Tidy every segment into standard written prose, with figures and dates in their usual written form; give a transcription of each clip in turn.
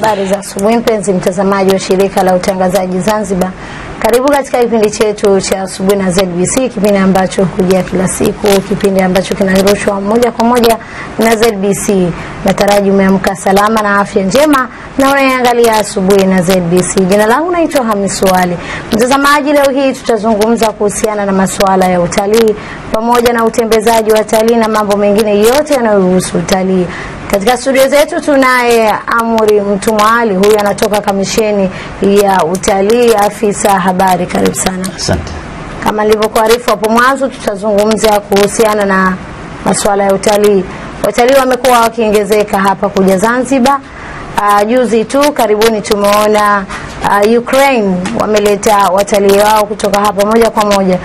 Habari za asubuhi mpenzi mtazamaji wa shirika la utangazaji Zanzibar. Karibu katika kipindi chetu cha asubuhi na ZBC, kipindi ambacho hujia kila siku, kipindi ambacho kinarushwa moja kwa moja na ZBC. Nataraji umeamka salama na afya njema na unaangalia asubuhi na ZBC. Jina langu naitwa Hamisi Wali. Mtazamaji, leo hii tutazungumza kuhusiana na masuala ya utalii pamoja na utembezaji wa utalii na mambo mengine yote yanayohusu utalii. Katika studio zetu tunaye Amuri Mtumwali, huyu anatoka Kamisheni ya Utalii, afisa habari. Karibu sana. Asante. Kama nilivyokuarifu hapo mwanzo, tutazungumzia kuhusiana na masuala ya utalii. Watalii wamekuwa wakiongezeka hapa kuja Zanzibar. Juzi tu karibuni tumeona Ukraine wameleta watalii wao kutoka hapa moja kwa moja.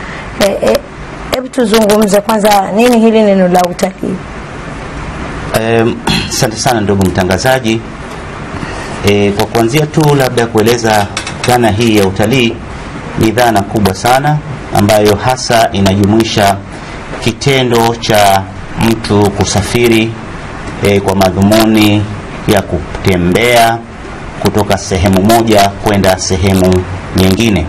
Hebu tuzungumze kwanza, nini hili neno la utalii? Asante sana ndugu mtangazaji. Kwa kuanzia tu labda kueleza dhana hii ya utalii, ni dhana kubwa sana ambayo hasa inajumuisha kitendo cha mtu kusafiri kwa madhumuni ya kutembea kutoka sehemu moja kwenda sehemu nyingine,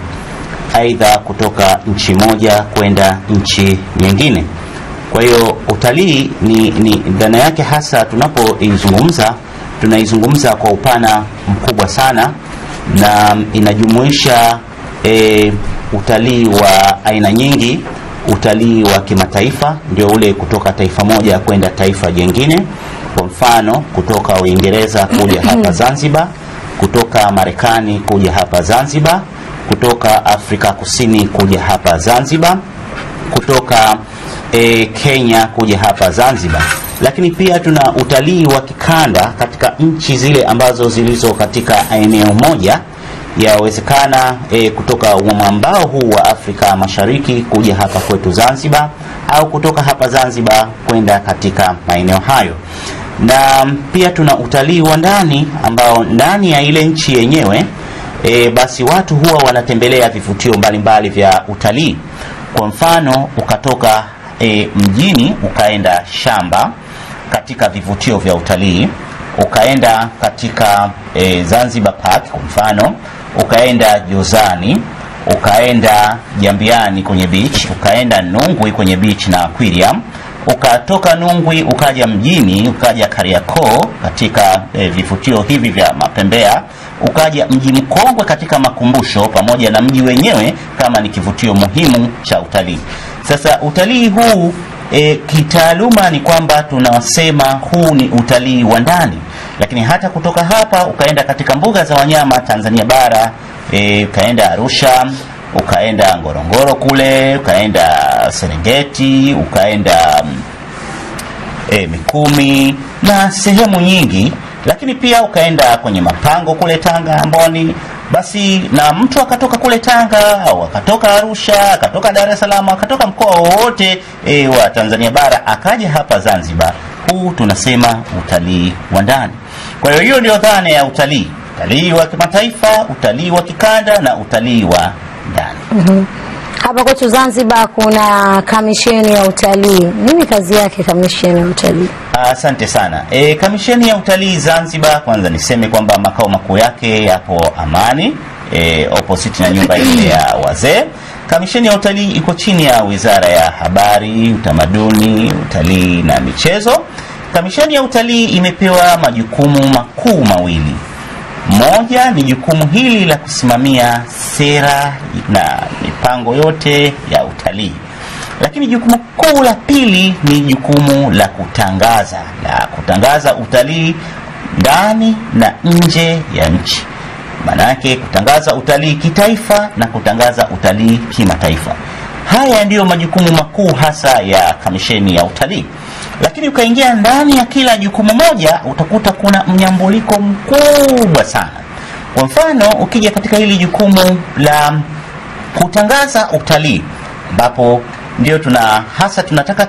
aidha kutoka nchi moja kwenda nchi nyingine. Kwa hiyo utalii ni dhana yake hasa tunapoizungumza, tunaizungumza kwa upana mkubwa sana, na inajumuisha utalii wa aina nyingi. Utalii wa kimataifa ndio ule kutoka taifa moja kwenda taifa jingine, kwa mfano kutoka Uingereza kuja hapa Zanzibar, kutoka Marekani kuja hapa Zanzibar, kutoka Afrika Kusini kuja hapa Zanzibar, kutoka Kenya kuja hapa Zanzibar. Lakini pia tuna utalii wa kikanda katika nchi zile ambazo zilizo katika eneo moja, yawezekana kutoka mwambao huu wa Afrika Mashariki kuja hapa kwetu Zanzibar, au kutoka hapa Zanzibar kwenda katika maeneo hayo. Na pia tuna utalii wa ndani ambao ndani ya ile nchi yenyewe basi watu huwa wanatembelea vivutio mbalimbali vya utalii. Kwa mfano ukatoka mjini ukaenda shamba katika vivutio vya utalii, ukaenda katika Zanzibar Park kwa mfano, ukaenda Jozani, ukaenda Jambiani kwenye beach, ukaenda Nungwi kwenye beach na aquarium, ukatoka Nungwi ukaja mjini, ukaja Kariakoo katika vivutio hivi vya Mapembea, ukaja mji Mkongwe katika makumbusho pamoja na mji wenyewe kama ni kivutio muhimu cha utalii. Sasa utalii huu kitaaluma ni kwamba tunasema huu ni utalii wa ndani, lakini hata kutoka hapa ukaenda katika mbuga za wanyama Tanzania bara, ukaenda Arusha, ukaenda Ngorongoro kule, ukaenda Serengeti, ukaenda Mikumi na sehemu nyingi, lakini pia ukaenda kwenye Mapango kule Tanga, Amboni. Basi na mtu akatoka kule Tanga au akatoka Arusha, akatoka Dar es Salaam, akatoka mkoa wote wa Tanzania bara akaja hapa Zanzibar, huu tunasema utalii wa ndani. Kwa hiyo hiyo ndio dhana ya utalii: utalii wa kimataifa, utalii wa kikanda na utalii wa ndani. Hapa kwetu Zanzibar kuna Kamisheni ya Utalii. Nini kazi yake Kamisheni ya Utalii? Asante sana. Kamisheni ya Utalii Zanzibar, kwanza niseme kwamba makao makuu yake yapo Amani, opposite na nyumba ile ya wazee. Kamisheni ya Utalii iko chini ya Wizara ya Habari, Utamaduni, Utalii na Michezo. Kamisheni ya Utalii imepewa majukumu makuu mawili. Moja ni jukumu hili la kusimamia sera na mipango yote ya utalii. Lakini jukumu kuu la pili ni jukumu la kutangaza utalii ndani na nje ya nchi. Maana yake kutangaza utalii kitaifa na kutangaza utalii kimataifa. Haya ndiyo majukumu makuu hasa ya Kamisheni ya Utalii. Lakini ukaingia ndani ya kila jukumu moja utakuta kuna mnyambuliko mkubwa sana. Kwa mfano ukija katika hili jukumu la kutangaza utalii, ambapo ndio tunataka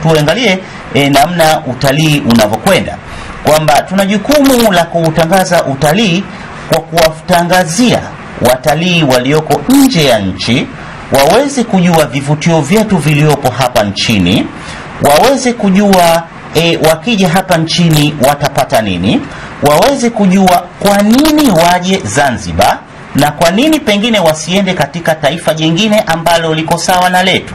tuangalie namna utalii unavyokwenda, kwamba tuna jukumu la kutangaza utalii kwa kuwatangazia watalii walioko nje ya nchi waweze kujua vivutio vyetu viliopo hapa nchini, waweze kujua wakija hapa nchini watapata nini, waweze kujua kwa nini waje Zanzibar na kwa nini pengine wasiende katika taifa jingine ambalo liko sawa na letu.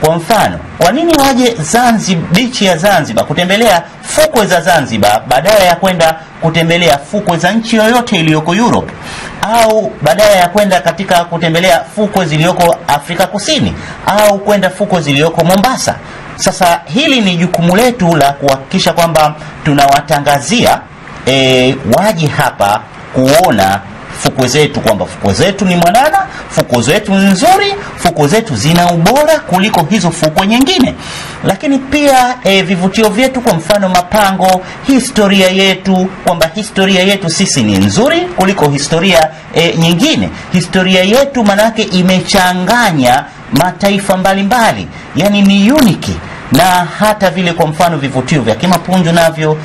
Kwa mfano, kwa nini waje Zanzibar, beach ya Zanzibar, kutembelea fukwe za Zanzibar badala ya kwenda kutembelea fukwe za nchi yoyote iliyoko Europe, au badala ya kwenda katika kutembelea fukwe zilizoko Afrika Kusini, au kwenda fukwe zilizoko Mombasa. Sasa hili ni jukumu letu la kuhakikisha kwamba tunawatangazia waje hapa kuona fukwe zetu, kwamba fukwe zetu ni mwanana, fukwe zetu ni nzuri, fukwe zetu zina ubora kuliko hizo fukwe nyingine. Lakini pia vivutio vyetu, kwa mfano mapango, historia yetu, kwamba historia yetu sisi ni nzuri kuliko historia nyingine. Historia yetu manake imechanganya mataifa mbalimbali, yani ni unique. Na hata vile kwa mfano vivutio vya kimapunjo navyo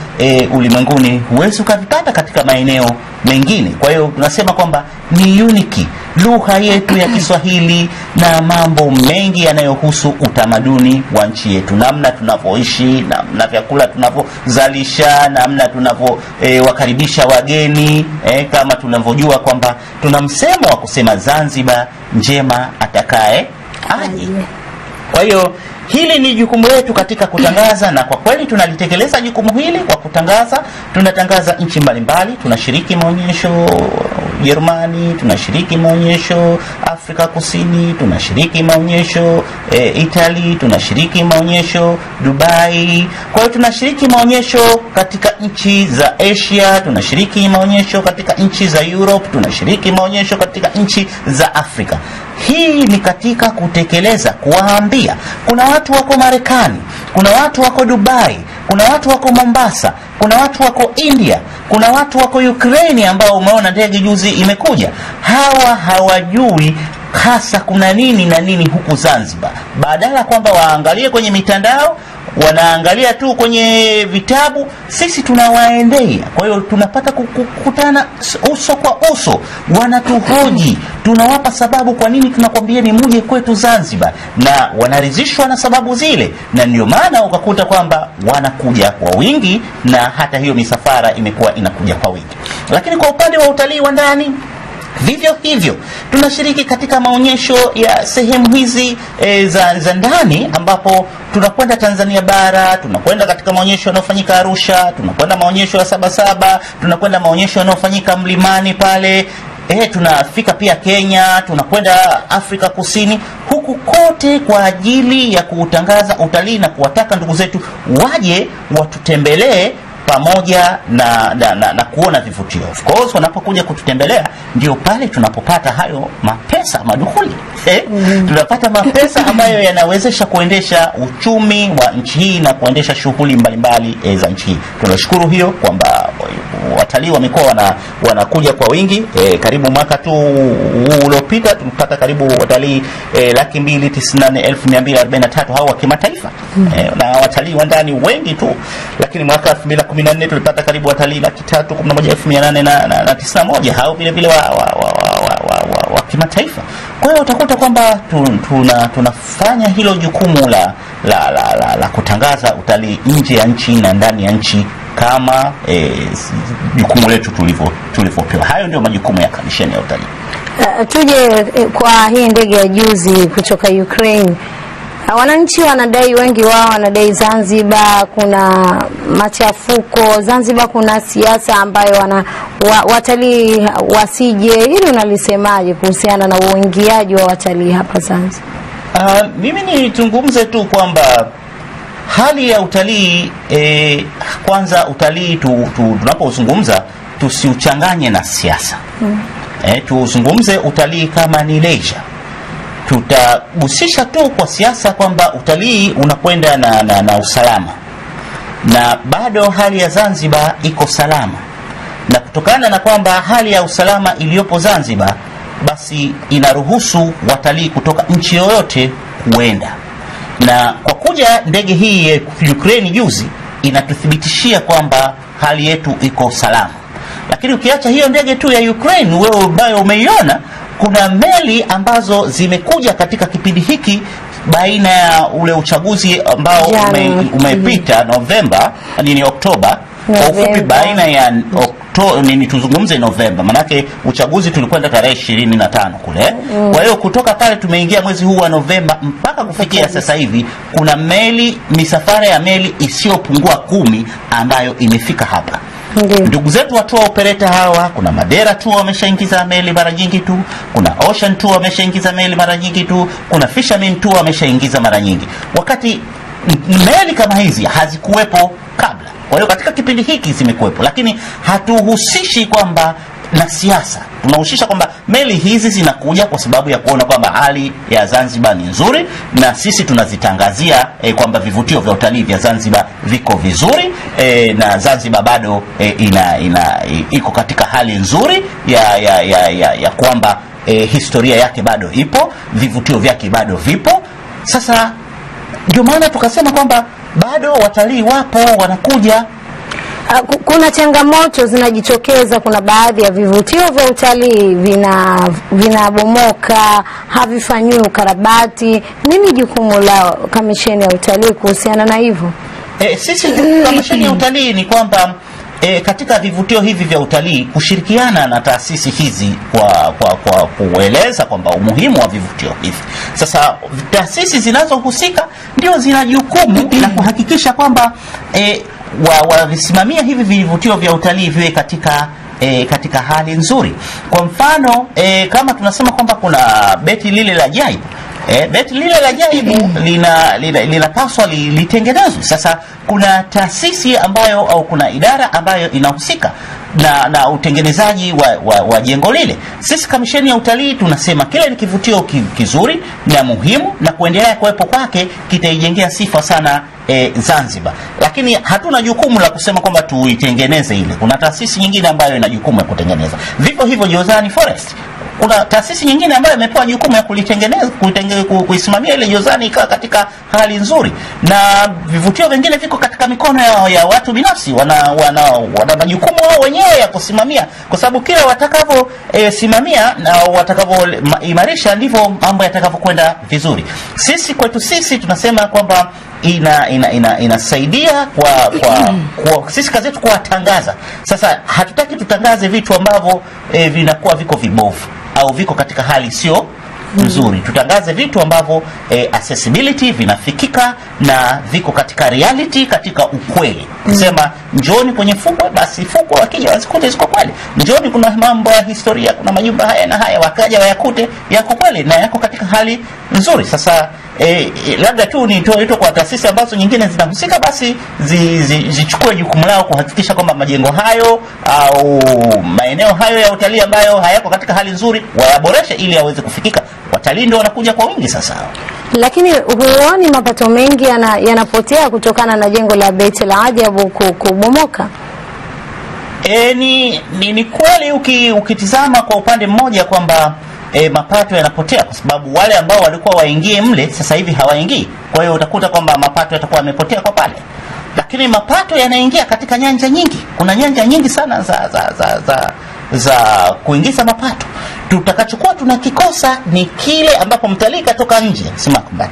ulimwenguni huwezi ukavipata katika maeneo mengine. Kwa hiyo tunasema kwamba ni unique lugha yetu ya Kiswahili na mambo mengi yanayohusu utamaduni wa nchi yetu, namna tunavyoishi, namna vyakula tunavyozalisha, namna tunavyowakaribisha wageni, kama tunavyojua kwamba tuna msemo wa kusema Zanzibar njema atakaye aje. Kwa hiyo hili ni jukumu letu katika kutangaza, na kwa kweli tunalitekeleza jukumu hili kwa kutangaza. Tunatangaza nchi mbalimbali, tunashiriki maonyesho Jerumani, tunashiriki maonyesho Afrika Kusini, tunashiriki maonyesho Italy, tunashiriki maonyesho Dubai. Kwa hiyo tunashiriki maonyesho katika nchi za Asia, tunashiriki maonyesho katika nchi za Europe, tunashiriki maonyesho katika nchi za Afrika. Hii ni katika kutekeleza, kuwaambia kuna watu wako Marekani, kuna watu wako Dubai, kuna watu wako Mombasa, kuna watu wako India, kuna watu wako Ukraine ambao umeona ndege juzi imekuja. Hawa hawajui hasa kuna nini na nini huku Zanzibar. Badala kwamba waangalie kwenye mitandao, wanaangalia tu kwenye vitabu, sisi tunawaendea. Kwa hiyo tunapata kukutana uso kwa uso, wanatuhoji, tunawapa sababu kwa nini tunakwambia ni muje kwetu Zanzibar, na wanaridhishwa na sababu zile, na ndio maana ukakuta kwamba wanakuja kwa wingi, na hata hiyo misafara imekuwa inakuja kwa wingi. Lakini kwa upande wa utalii wa ndani vivyo hivyo tunashiriki katika maonyesho ya sehemu hizi za ndani, ambapo tunakwenda Tanzania bara, tunakwenda katika maonyesho yanayofanyika Arusha, tunakwenda maonyesho ya Sabasaba, tunakwenda maonyesho yanayofanyika Mlimani pale, tunafika pia Kenya, tunakwenda Afrika Kusini, huku kote kwa ajili ya kutangaza utalii na kuwataka ndugu zetu waje watutembelee pamoja na kuona vivutio. Of course wanapokuja kututembelea ndio pale tunapopata hayo mapesa maduhuli. Tunapata mapesa ambayo yanawezesha kuendesha uchumi wa nchi hii na kuendesha shughuli mbalimbali za nchi hii. Tunashukuru hiyo kwamba watalii wamekuwa wanakuja kwa wingi. Karibu mwaka tu uliopita tulipata karibu watalii 298,243 hao wa kimataifa, na watalii wa ndani wengi tu. Lakini mwaka 2014 tulipata karibu watalii 311,891 hao vile vile wa kimataifa. Kwa hiyo utakuta kwamba tunafanya hilo jukumu la kutangaza utalii nje ya nchi na ndani ya nchi kama jukumu letu tulivyopewa. Hayo ndio majukumu ya kamisheni ya utalii. Tuje kwa hii ndege ya juzi kutoka Ukraine. Wananchi wanadai, wengi wao wanadai Zanzibar kuna machafuko, Zanzibar kuna siasa ambayo watalii wasije. Hili unalisemaje kuhusiana na uingiaji wa watalii hapa Zanzibar? Mimi nizungumze tu kwamba hali ya utalii, kwanza utalii tunapozungumza tusiuchanganye na siasa. Tuzungumze utalii kama ni leisure. Tutagusisha tu kwa siasa kwamba utalii unakwenda na usalama, na bado hali ya Zanzibar iko salama, na kutokana na kwamba hali ya usalama iliyopo Zanzibar, basi inaruhusu watalii kutoka nchi yoyote kuenda. Na kwa kuja ndege hii ya Ukraine juzi inatuthibitishia kwamba hali yetu iko salama. Lakini ukiacha hiyo ndege tu ya Ukraine, wewe ambayo umeiona, kuna meli ambazo zimekuja katika kipindi hiki baina ya ule uchaguzi ambao umepita Novemba, ni Oktoba, kwa ufupi baina ya tuzungumze Novemba, manake uchaguzi tulikwenda tarehe 25 kule. Kwa hiyo kutoka pale tumeingia mwezi huu wa Novemba mpaka kufikia sasa hivi kuna misafara ya meli isiyopungua 10 ambayo imefika hapa. Ndugu zetu watu wa operator hawa, kuna Madera tu wameshaingiza meli mara nyingi tu, kuna Ocean tu wameshaingiza meli mara nyingi tu, kuna Fisherman tu wameshaingiza mara nyingi, wakati meli kama hizi hazikuwepo kabla. Kwa hiyo katika kipindi hiki zimekuwepo, lakini hatuhusishi kwamba na siasa. Tunahusisha kwamba meli hizi zinakuja kwa sababu ya kuona kwamba hali ya Zanzibar ni nzuri, na sisi tunazitangazia kwamba vivutio vya utalii vya Zanzibar viko vizuri, na Zanzibar bado iko katika hali nzuri ya kwamba historia yake bado ipo, vivutio vyake bado vipo. Sasa ndio maana tukasema kwamba bado watalii wapo wanakuja. Kuna changamoto zinajitokeza, kuna baadhi ya vivutio vya utalii vinabomoka, havifanyiwi ukarabati. Nini jukumu la Kamisheni ya Utalii kuhusiana na hivyo? Sisi Kamisheni ya Utalii ni kwamba katika vivutio hivi vya utalii kushirikiana na taasisi hizi kwa kueleza kwamba umuhimu wa vivutio hivi. Sasa taasisi zinazohusika ndio zina jukumu la kuhakikisha kwamba wasimamia hivi vivutio vya utalii viwe katika hali nzuri. Kwa mfano kama tunasema kwamba kuna beti lile la Jaibu, beti lile la Jaibu linapaswa litengenezwe. Sasa kuna taasisi ambayo au kuna idara ambayo inahusika na utengenezaji wa jengo lile. Sisi Kamisheni ya Utalii tunasema kile ni kivutio kizuri na muhimu, na kuendelea kuwepo kwake kitaijengea sifa sana Zanzibar, lakini hatuna jukumu la kusema kwamba tuitengeneze ile. Kuna taasisi nyingine ambayo ina jukumu ya kutengeneza. Vivyo hivyo Jozani Forest, kuna taasisi nyingine ambayo imepewa jukumu ya kulitengeneza, kuisimamia ile Jozani ikawa katika hali nzuri, na vivutio vingine viko katika mikono ya watu binafsi. Wana majukumu wao wenyewe ya kusimamia, kwa sababu kila watakavyo simamia na watakavyo imarisha ndivyo mambo yatakavyokwenda vizuri. Sisi kwetu sisi tunasema kwamba inasaidia kwa sisi kazi yetu kuwatangaza. Sasa hatutaki tutangaze vitu ambavyo vinakuwa viko vibovu au viko katika hali sio nzuri. Tutangaze vitu ambavyo accessibility vinafikika na viko katika reality, katika ukweli. Kusema njoni kwenye fukwe, basi fukwe wakija wazikute ziko kweli. Njoni kuna mambo ya historia, kuna majumba haya na haya, wakaja wayakute yako kweli na yako katika hali nzuri. Sasa labda tu nitoe kwa taasisi ambazo nyingine zinahusika, basi zichukue jukumu lao kuhakikisha kwamba majengo hayo au maeneo hayo ya utalii ambayo hayako katika hali nzuri wayaboreshe ili yaweze kufikika. Watalii ndio wanakuja kwa wingi sasa. Lakini huoni mapato mengi yanapotea kutokana na jengo la Beit la Ajabu kubomoka? Ni kweli ukitizama kwa upande mmoja kwamba mapato yanapotea, kwa sababu wale ambao walikuwa waingie mle sasa hivi hawaingii. Kwa hiyo utakuta kwamba mapato yatakuwa yamepotea kwa pale. Lakini mapato yanaingia katika nyanja nyingi. Kuna nyanja nyingi sana za kuingiza mapato. Tutakachokuwa tunakikosa ni kile ambapo mtalii katoka nje sema kwamba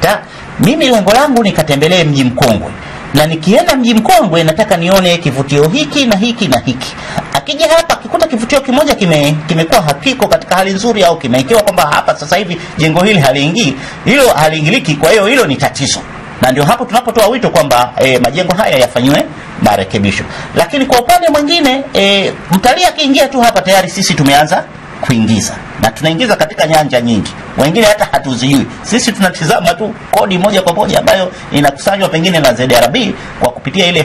mimi lengo langu nikatembelee mji mkongwe, na nikienda mji mkongwe nataka nione kivutio hiki na hiki na hiki. Akija hapa akikuta kivutio kimoja kimekuwa hakiko katika hali nzuri, au kimewekewa kwamba hapa sasa hivi jengo hili haliingii, hilo haliingiliki, kwa hiyo hilo ni tatizo. Na ndio hapo tunapotoa wito kwamba majengo haya yafanywe marekebisho. Lakini kwa upande mwingine mtalii akiingia tu hapa tayari sisi tumeanza kuingiza, na tunaingiza katika nyanja nyingi, wengine hata hatuzijui. Sisi tunatizama tu kodi moja kwa moja ambayo inakusanywa pengine na ZRB kwa kupitia ile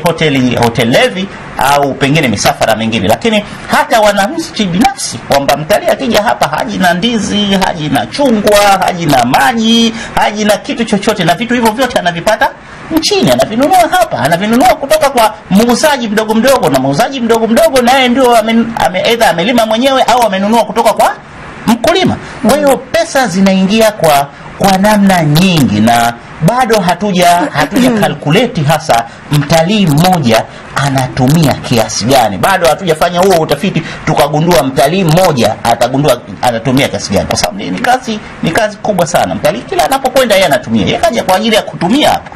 hotel levy au pengine misafara mingine. Lakini hata wananchi binafsi kwamba mtalii akija hapa haji na ndizi, haji na chungwa, haji na maji, haji na kitu chochote, na vitu hivyo vyote anavipata nchini, anavinunua hapa, anavinunua kutoka kwa muuzaji mdogo mdogo, na muuzaji mdogo mdogo naye ndio aidha amelima mwenyewe au amenunua kutoka kwa mkulima. Kwa hiyo pesa zinaingia kwa namna nyingi, na bado hatuja calculate hasa mtalii mmoja anatumia kiasi gani. Bado hatujafanya huo utafiti tukagundua mtalii mmoja anatumia kiasi gani, kwa sababu ni kazi kubwa sana. Mtalii kila anapokwenda yeye anatumia, yeye kaja kwa ajili ya kutumia hapo.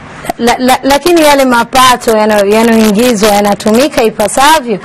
Lakini yale mapato yanayoingizwa yanatumika ipasavyo.